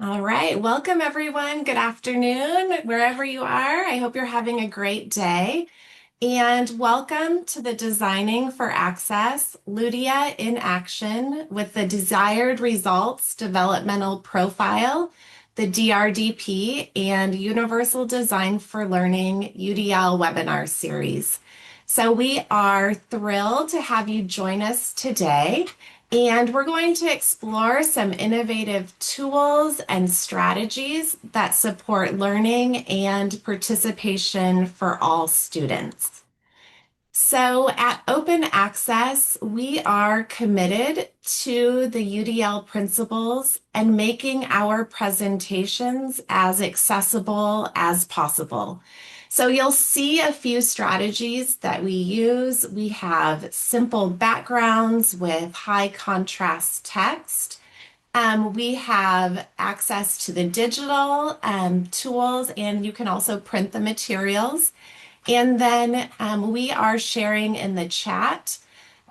All right, welcome everyone. Good afternoon, wherever you are. I hope you're having a great day. And welcome to the Designing for Access LUDIA in Action with the Desired Results Developmental Profile, the DRDP, and Universal Design for Learning UDL webinar series. So we are thrilled to have you join us today. And we're going to explore some innovative tools and strategies that support learning and participation for all students. So at Open Access, we are committed to the UDL principles and making our presentations as accessible as possible. So you'll see a few strategies that we use. We have simple backgrounds with high contrast text. We have access to the digital tools, and you can also print the materials. And then we are sharing in the chat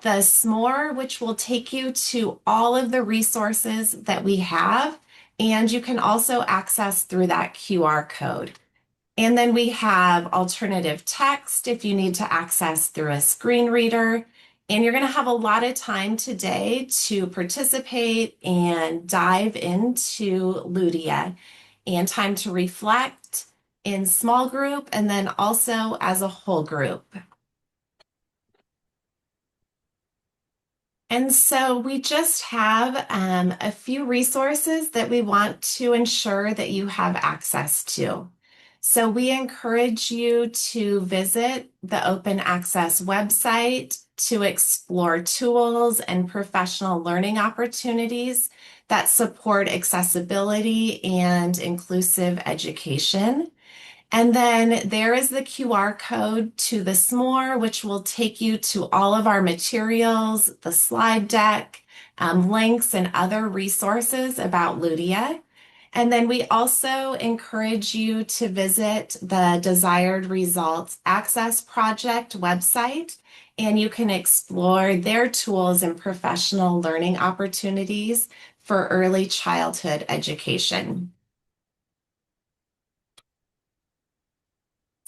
the SMORE, which will take you to all of the resources that we have. And you can also access through that QR code. And then we have alternative text if you need to access through a screen reader. And you're going to have a lot of time today to participate and dive into LUDIA and time to reflect in small group and then also as a whole group. And so we just have a few resources that we want to ensure that you have access to. So we encourage you to visit the Open Access website to explore tools and professional learning opportunities that support accessibility and inclusive education. And then there is the QR code to the SMORE, which will take you to all of our materials, the slide deck, links, and other resources about LUDIA. And then we also encourage you to visit the Desired Results Access Project website, and you can explore their tools and professional learning opportunities for early childhood education.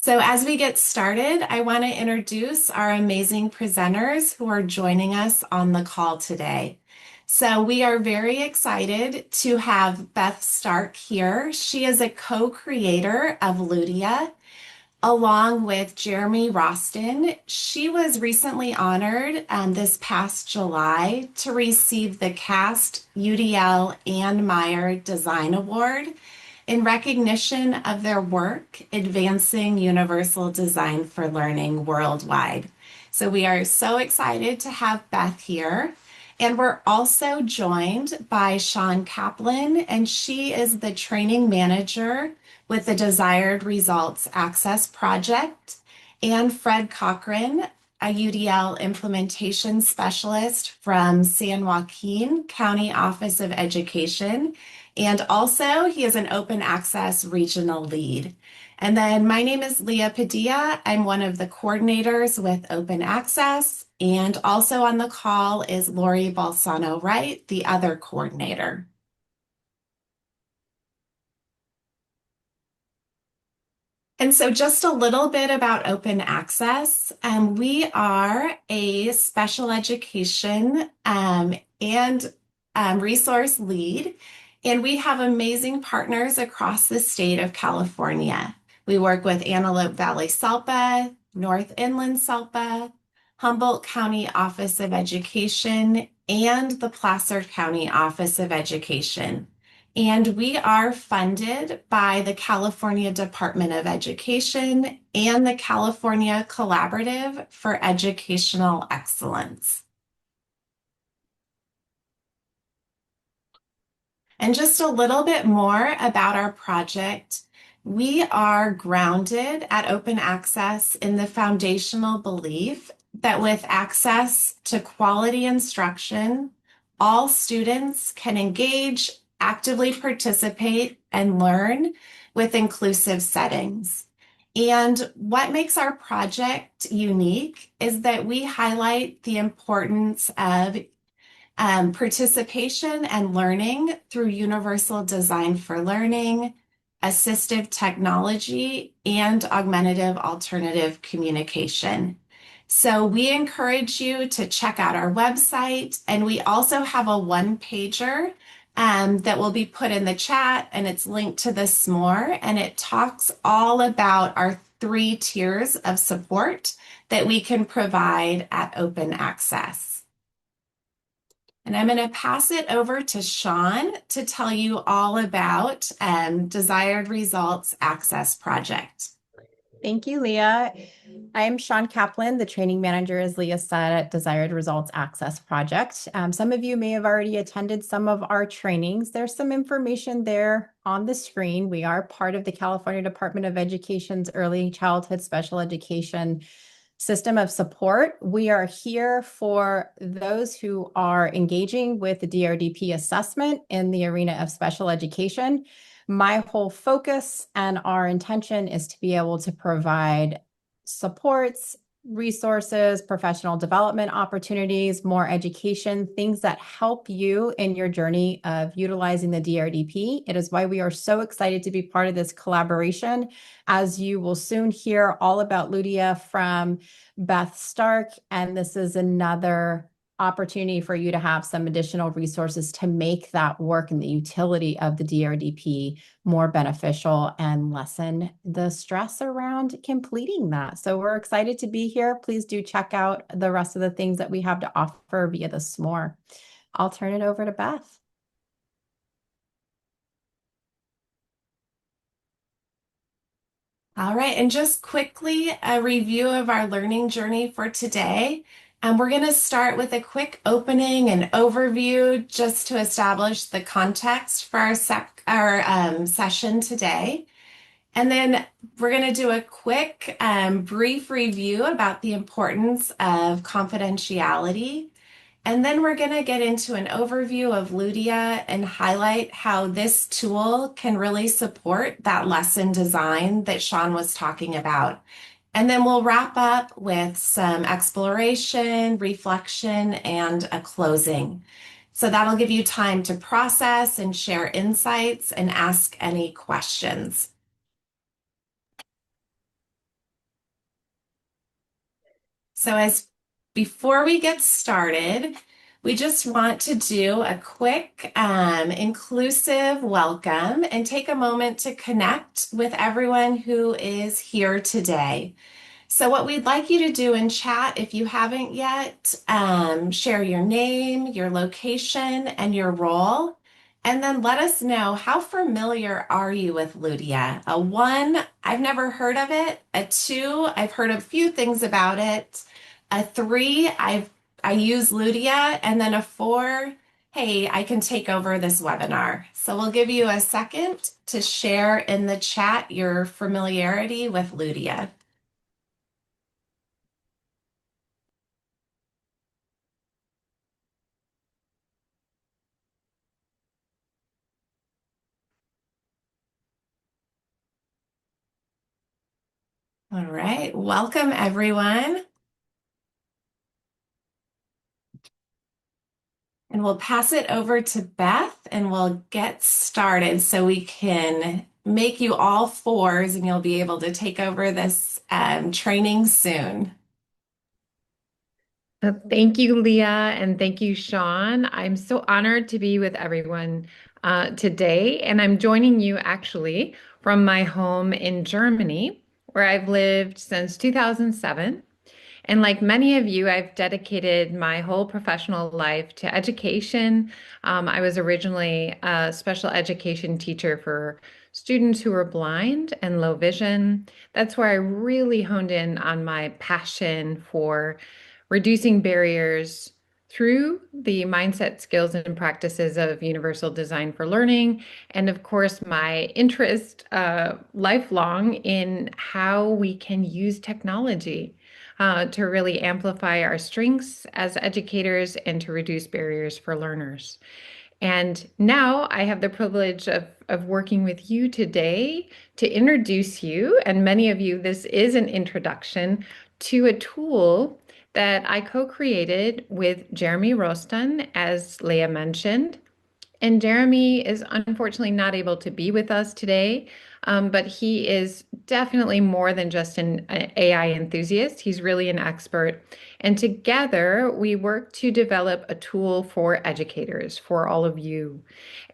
So as we get started, I want to introduce our amazing presenters who are joining us on the call today. So we are very excited to have Beth Stark here. She is a co-creator of LUDIA, along with Jeremy Roston. She was recently honored this past July to receive the CAST UDL and Meyer Design Award in recognition of their work advancing universal design for learning worldwide. So we are so excited to have Beth here. And we're also joined by Sean Kaplan, and she is the training manager with the Desired Results Access Project, and Fred Cochran, a UDL implementation specialist from San Joaquin County Office of Education. And also, he is an open access regional lead. And then my name is Leah Padilla. I'm one of the coordinators with Open Access. And also on the call is Lori Balsano Wright, the other coordinator. And so just a little bit about Open Access. We are a special education and resource lead, and we have amazing partners across the state of California. We work with Antelope Valley SELPA, North Inland SELPA, Humboldt County Office of Education, and the Placer County Office of Education. And we are funded by the California Department of Education and the California Collaborative for Educational Excellence. And just a little bit more about our project. We are grounded at Open Access in the foundational belief that with access to quality instruction, all students can engage, actively participate, and learn with inclusive settings. And what makes our project unique is that we highlight the importance of participation and learning through universal design for learning, assistive technology, and augmentative alternative communication. So we encourage you to check out our website, and we also have a one-pager that will be put in the chat, and it's linked to this more, and it talks all about our three tiers of support that we can provide at open access. And I'm going to pass it over to Sean to tell you all about Desired Results Access Project. Thank you, Leah. I'm Sean Kaplan, the training manager, as Leah said, at Desired Results Access Project. Some of you may have already attended some of our trainings. There's some information there on the screen. We are part of the California Department of Education's Early Childhood Special Education system of support. We are here for those who are engaging with the DRDP assessment in the arena of special education. My whole focus and our intention is to be able to provide supports, resources, professional development opportunities, more education, things that help you in your journey of utilizing the DRDP. It is why we are so excited to be part of this collaboration. As you will soon hear all about LUDIA from Beth Stark, and this is another opportunity for you to have some additional resources to make that work and the utility of the DRDP more beneficial and lessen the stress around completing that. So we're excited to be here. Please do check out the rest of the things that we have to offer via the SMORE. I'll turn it over to Beth. All right, and just quickly a review of our learning journey for today. And we're going to start with a quick opening and overview just to establish the context for our session today. And then we're going to do a quick brief review about the importance of confidentiality. And then we're going to get into an overview of LUDIA and highlight how this tool can really support that lesson design that Sean was talking about. And then we'll wrap up with some exploration, reflection, and a closing. So that'll give you time to process and share insights and ask any questions. So before we get started, we just want to do a quick inclusive welcome and take a moment to connect with everyone who is here today. So what we'd like you to do in chat, if you haven't yet, share your name, your location, and your role. And then let us know, how familiar are you with LUDIA? A 1, I've never heard of it. A 2, I've heard a few things about it. A 3, I use LUDIA. And then a 4, hey, I can take over this webinar. So we'll give you a second to share in the chat your familiarity with LUDIA. All right, welcome everyone. And we'll pass it over to Beth and we'll get started so we can make you all 4s and you'll be able to take over this training soon. Thank you, Leah, and thank you, Sean. I'm so honored to be with everyone today, and I'm joining you actually from my home in Germany, where I've lived since 2007. And like many of you, I've dedicated my whole professional life to education. I was originally a special education teacher for students who were blind and low vision. That's where I really honed in on my passion for reducing barriers through the mindset, skills, and practices of universal design for learning. And of course, my interest lifelong in how we can use technology to really amplify our strengths as educators and to reduce barriers for learners. And now I have the privilege of working with you today to introduce you, and many of you, this is an introduction to a tool that I co-created with Jeremy Roston, as Leah mentioned. And Jeremy is unfortunately not able to be with us today, but he is definitely more than just an AI enthusiast. He's really an expert. And together, we work to develop a tool for educators, for all of you.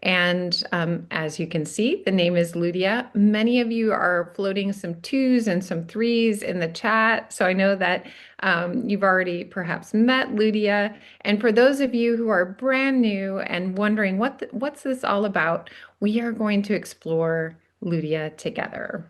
And as you can see, the name is LUDIA. Many of you are floating some twos and some threes in the chat. So I know that you've already perhaps met LUDIA. And for those of you who are brand new and wondering what's this all about, we are going to explore LUDIA together.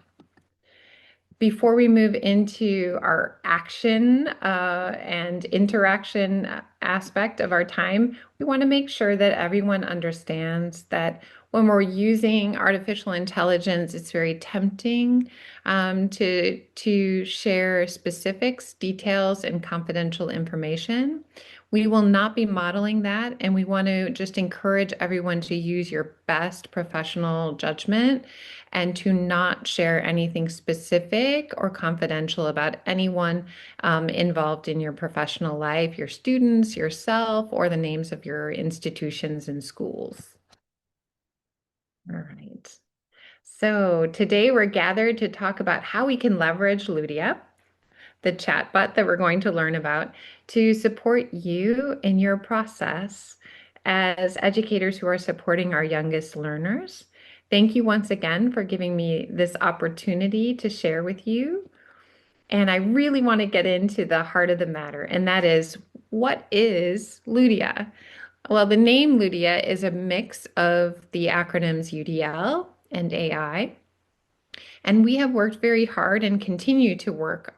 Before we move into our action and interaction aspect of our time, we want to make sure that everyone understands that when we're using artificial intelligence, it's very tempting to share specifics, details, and confidential information. We will not be modeling that, and we want to just encourage everyone to use your best professional judgment and to not share anything specific or confidential about anyone involved in your professional life, your students, yourself, or the names of your institutions and schools. All right. So today we're gathered to talk about how we can leverage LUDIA, the chatbot that we're going to learn about, to support you in your process as educators who are supporting our youngest learners. Thank you once again for giving me this opportunity to share with you. And I really want to get into the heart of the matter, and that is, what is LUDIA? Well, the name LUDIA is a mix of the acronyms UDL and AI. And we have worked very hard and continue to work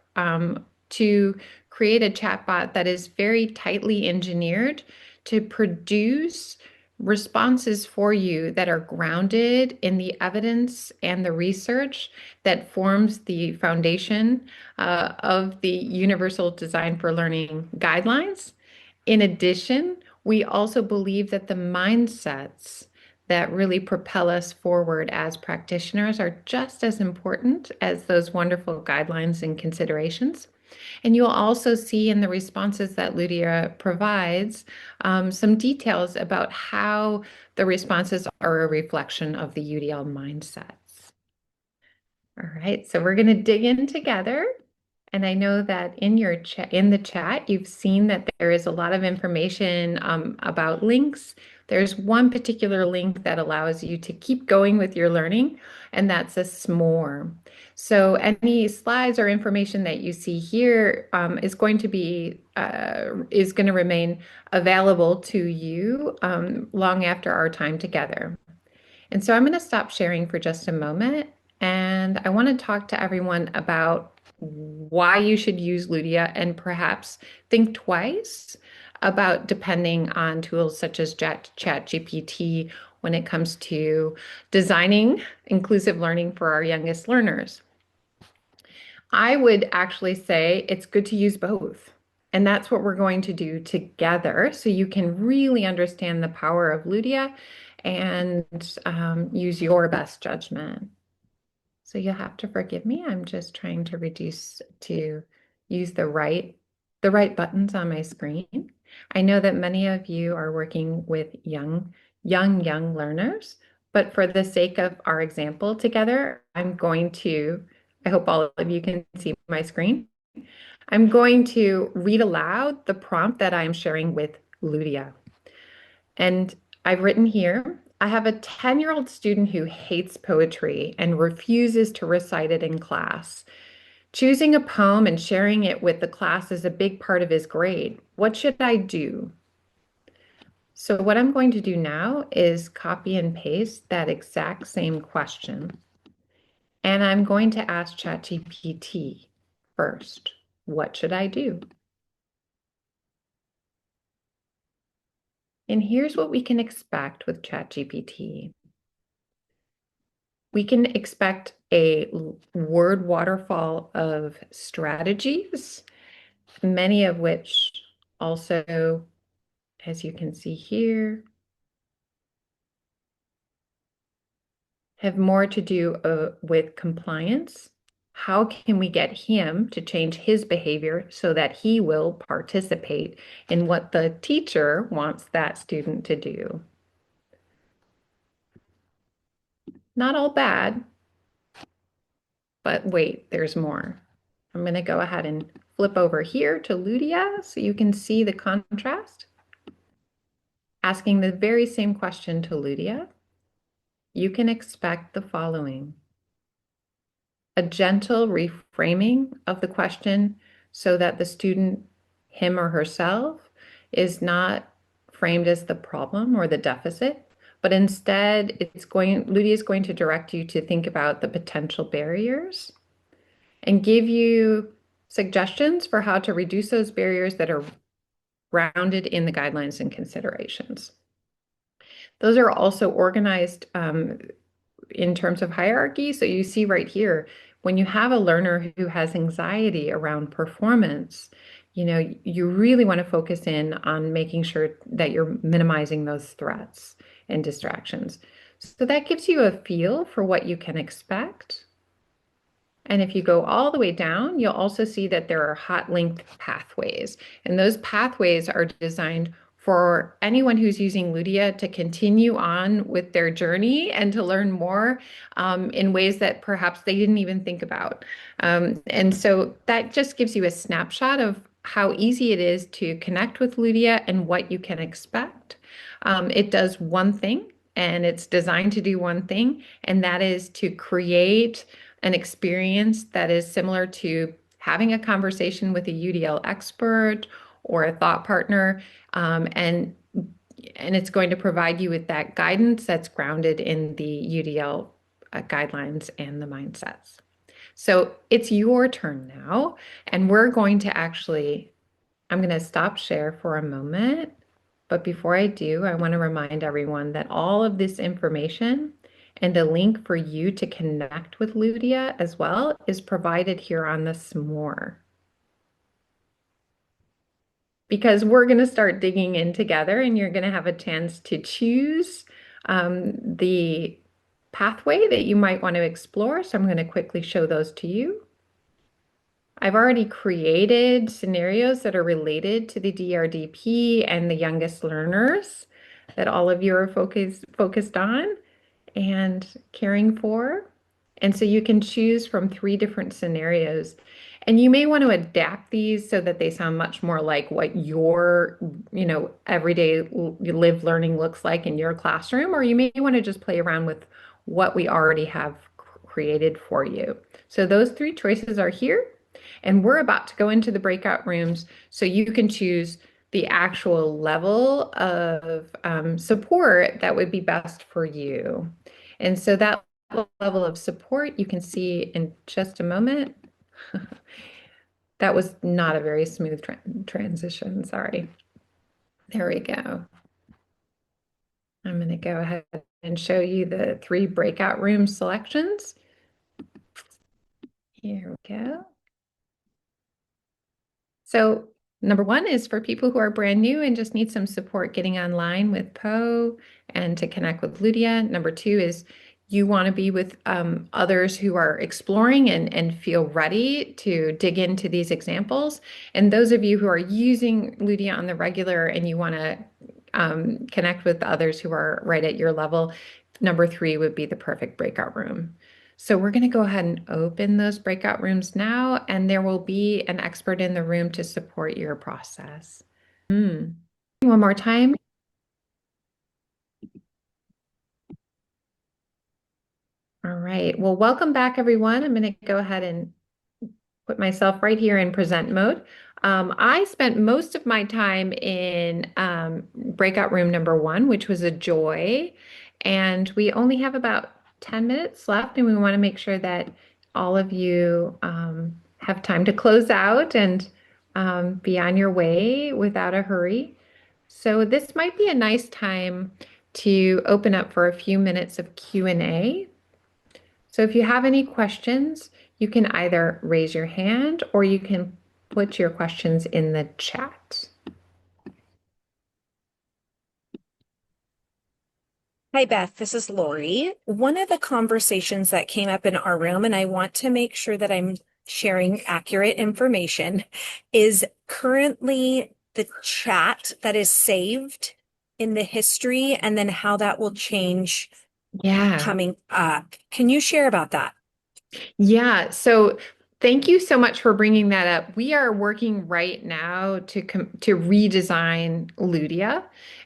to create a chatbot that is very tightly engineered to produce responses for you that are grounded in the evidence and the research that forms the foundation of the Universal Design for Learning guidelines. In addition, we also believe that the mindsets that really propel us forward as practitioners are just as important as those wonderful guidelines and considerations. And you'll also see in the responses that LUDIA provides some details about how the responses are a reflection of the UDL mindsets. All right, so we're going to dig in together. And I know that in the chat, you've seen that there is a lot of information about links. There's one particular link that allows you to keep going with your learning, and that's a s'more. So any slides or information that you see here is going to remain available to you long after our time together. And so I'm going to stop sharing for just a moment, and I want to talk to everyone about why you should use LUDIA and perhaps think twice about depending on tools such as ChatGPT when it comes to designing inclusive learning for our youngest learners. I would actually say it's good to use both. And that's what we're going to do together so you can really understand the power of LUDIA and use your best judgment. So you'll have to forgive me. I'm just trying to use the right buttons on my screen. I know that many of you are working with young learners, but for the sake of our example together, I hope all of you can see my screen. I'm going to read aloud the prompt that I'm sharing with LUDIA. And I've written here, I have a 10-year-old student who hates poetry and refuses to recite it in class. Choosing a poem and sharing it with the class is a big part of his grade. What should I do? So what I'm going to do now is copy and paste that exact same question. And I'm going to ask ChatGPT first, what should I do? And here's what we can expect with ChatGPT. We can expect a word waterfall of strategies, many of which also, as you can see here, have more to do with compliance, how can we get him to change his behavior so that he will participate in what the teacher wants that student to do? Not all bad, but wait, there's more. I'm going to go ahead and flip over here to LUDIA so you can see the contrast. Asking the very same question to LUDIA, you can expect the following: a gentle reframing of the question so that the student, him or herself, is not framed as the problem or the deficit, but instead LUDIA is going to direct you to think about the potential barriers and give you suggestions for how to reduce those barriers that are grounded in the guidelines and considerations. Those are also organized in terms of hierarchy. So you see right here, when you have a learner who has anxiety around performance, you really want to focus in on making sure that you're minimizing those threats and distractions. So that gives you a feel for what you can expect. And if you go all the way down, you'll also see that there are hot linked pathways. And those pathways are designed for anyone who's using LUDIA to continue on with their journey and to learn more in ways that perhaps they didn't even think about. And so that just gives you a snapshot of how easy it is to connect with LUDIA and what you can expect. It does one thing, and it's designed to do one thing, and that is to create an experience that is similar to having a conversation with a UDL expert or a thought partner, and it's going to provide you with that guidance that's grounded in the UDL guidelines and the mindsets. So it's your turn now, and we're going to I'm going to stop share for a moment. But before I do, I want to remind everyone that all of this information and a link for you to connect with LUDIA as well is provided here on the s'more. Because we're going to start digging in together, and you're going to have a chance to choose the pathway that you might want to explore. So I'm going to quickly show those to you. I've already created scenarios that are related to the DRDP and the youngest learners that all of you are focused on and caring for. And so you can choose from 3 different scenarios. And you may want to adapt these so that they sound much more like what your, everyday lived learning looks like in your classroom, or you may want to just play around with what we already have created for you. So those 3 choices are here, and we're about to go into the breakout rooms so you can choose the actual level of support that would be best for you. And so that level of support you can see in just a moment. That was not a very smooth transition, sorry. There we go. I'm going to go ahead and show you the 3 breakout room selections. Here we go. So number 1 is for people who are brand new and just need some support getting online with Poe and to connect with LUDIA. Number 2 is you want to be with others who are exploring and feel ready to dig into these examples. And those of you who are using LUDIA on the regular and you want to connect with others who are right at your level, number 3 would be the perfect breakout room. So we're going to go ahead and open those breakout rooms now, and there will be an expert in the room to support your process. One more time. All right. Well, welcome back, everyone. I'm going to go ahead and put myself right here in present mode. I spent most of my time in breakout room number 1, which was a joy. And we only have about 10 minutes left, and we want to make sure that all of you have time to close out and be on your way without a hurry. So this might be a nice time to open up for a few minutes of Q&A. So if you have any questions, you can either raise your hand or you can put your questions in the chat. Hi, Beth. This is Lori. One of the conversations that came up in our room, and I want to make sure that I'm sharing accurate information, is currently the chat that is saved in the history and then how that will change Yeah. coming up. Can you share about that? Yeah, so thank you so much for bringing that up. We are working right now to redesign LUDIA,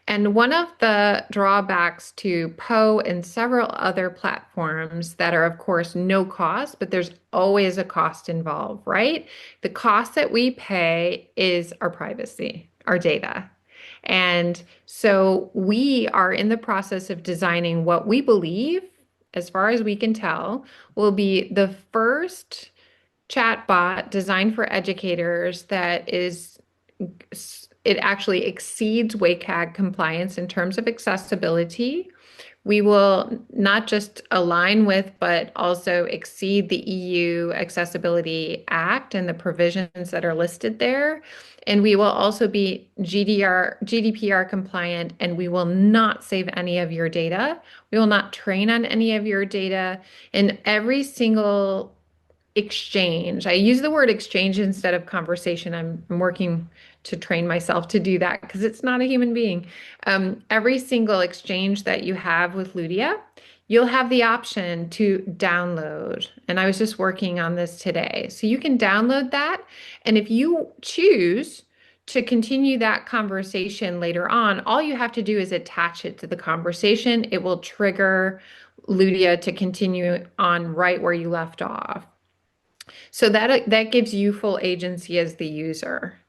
and one of the drawbacks to Poe and several other platforms that are, of course, no cost, but there's always a cost involved, right? The cost that we pay is our privacy, our data. And so we are in the process of designing what we believe, as far as we can tell, will be the first chatbot designed for educators that is it actually exceeds WCAG compliance in terms of accessibility. We will not just align with, but also exceed the EU Accessibility Act and the provisions that are listed there. And we will also be GDPR compliant, and we will not save any of your data. We will not train on any of your data. And every single exchange. I use the word exchange instead of conversation. I'm working to train myself to do that because it's not a human being. Every single exchange that you have with Ludia, you'll have the option to download. And I was just working on this today. So you can download that. And if you choose to continue that conversation later on, all you have to do is attach it to the conversation. It will trigger Ludia to continue on right where you left off. So that gives you full agency as the user.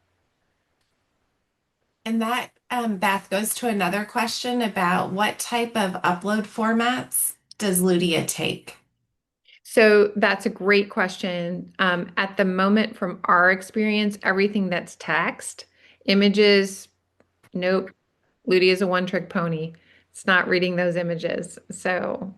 And that, Beth, goes to another question about what type of upload formats does Ludia take? So that's a great question. At the moment, from our experience, everything that's text, images, nope. Ludi is a one-trick pony. It's not reading those images. So,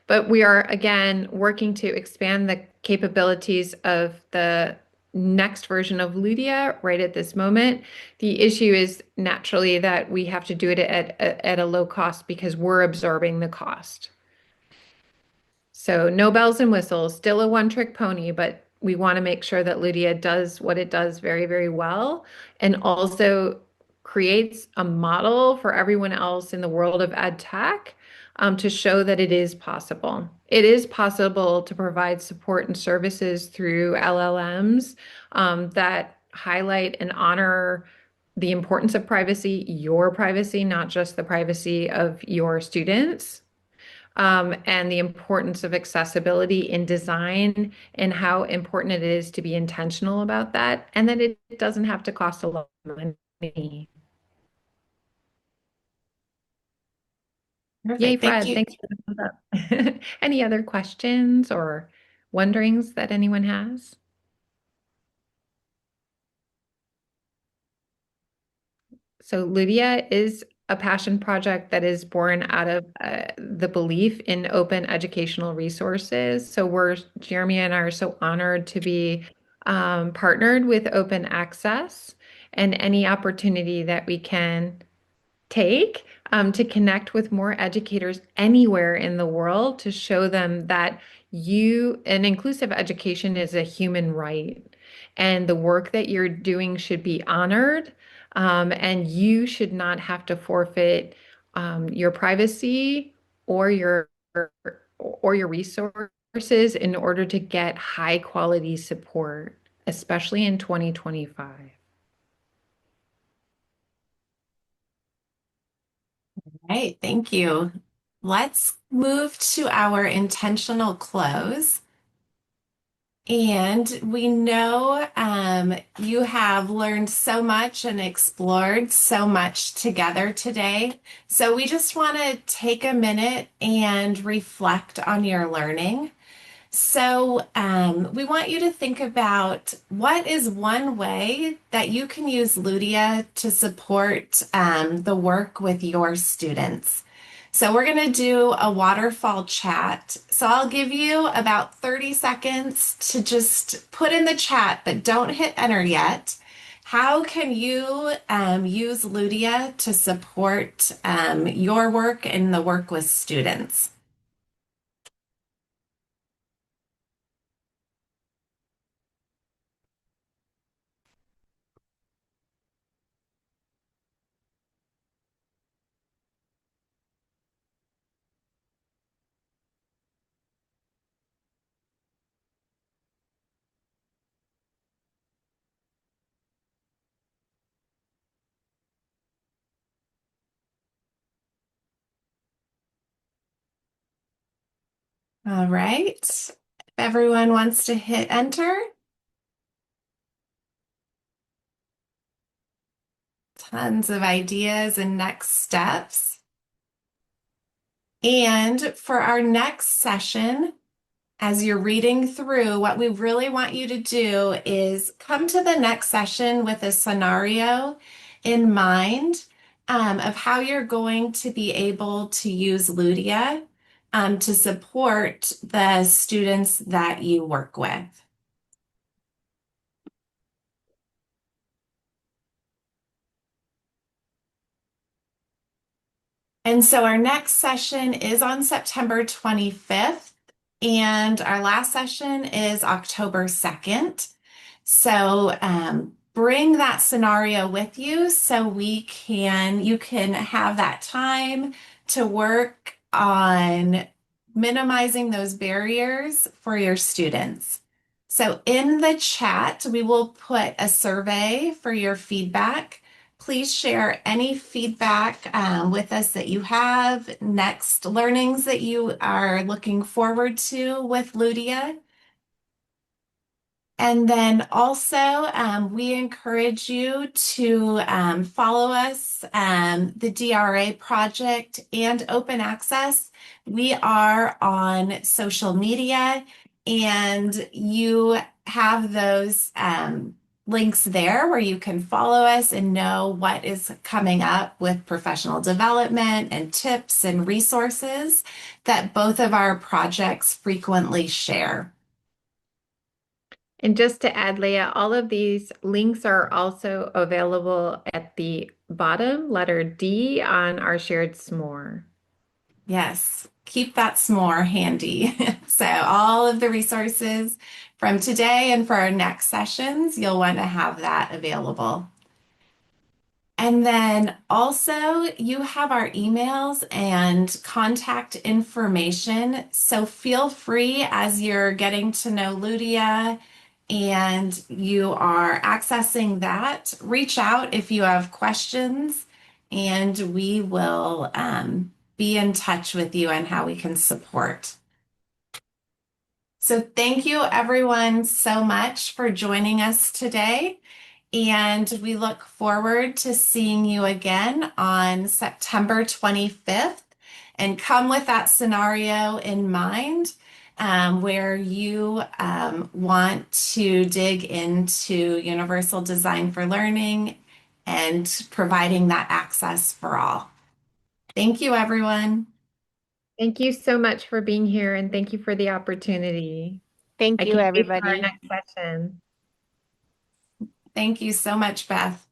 but we are again working to expand the capabilities of the next version of Ludia right at this moment. The issue is naturally that we have to do it at a low cost because we're absorbing the cost. So no bells and whistles, still a one-trick pony, but we want to make sure that Ludia does what it does very, very well and also creates a model for everyone else in the world of ed tech to show that it is possible. It is possible to provide support and services through LLMs that highlight and honor the importance of privacy, your privacy, not just the privacy of your students, and the importance of accessibility in design and how important it is to be intentional about that, and that it doesn't have to cost a lot of money. Yay, Perfect. Thank Fred. you. Thanks for the thumbs up. Any other questions or wonderings that anyone has? So Lydia is a passion project that is born out of the belief in open educational resources. So Jeremy and I are so honored to be partnered with Open Access and any opportunity that we can take to connect with more educators anywhere in the world to show them that an inclusive education is a human right and the work that you're doing should be honored, and you should not have to forfeit your privacy or your resources in order to get high quality support, especially in 2025. Right. Thank you. Let's move to our intentional close. And we know you have learned so much and explored so much together today. So we just want to take a minute and reflect on your learning. So we want you to think about what is one way that you can use Ludia to support the work with your students. So we're going to do a waterfall chat. So I'll give you about 30 seconds to just put in the chat, but don't hit enter yet. How can you use LUDIA to support your work and the work with students? All right. If everyone wants to hit enter, tons of ideas and next steps. And for our next session, as you're reading through, what we really want you to do is come to the next session with a scenario in mind of how you're going to be able to use LUDIA to support the students that you work with. And so our next session is on September 25th, and our last session is October 2nd. So bring that scenario with you so you can have that time to work on minimizing those barriers for your students. So in the chat, we will put a survey for your feedback. Please share any feedback with us that you have, next learnings that you are looking forward to with LUDIA. And then also, we encourage you to follow us, the DRA project and open access. We are on social media, and you have those links there where you can follow us and know what is coming up with professional development and tips and resources that both of our projects frequently share. And just to add, Leah, all of these links are also available at the bottom, letter D, on our shared s'more. Yes, keep that s'more handy. So all of the resources from today and for our next sessions, you'll want to have that available. And then also you have our emails and contact information. So feel free as you're getting to know LUDIA and you are accessing that, reach out if you have questions, and we will be in touch with you on how we can support. So thank you everyone so much for joining us today. And we look forward to seeing you again on September 25th. And come with that scenario in mind where you want to dig into universal design for learning and providing that access for all. Thank you, everyone. Thank you so much for being here, and thank you for the opportunity. Thank I you, can't wait for our everybody. next session. Thank you so much, Beth.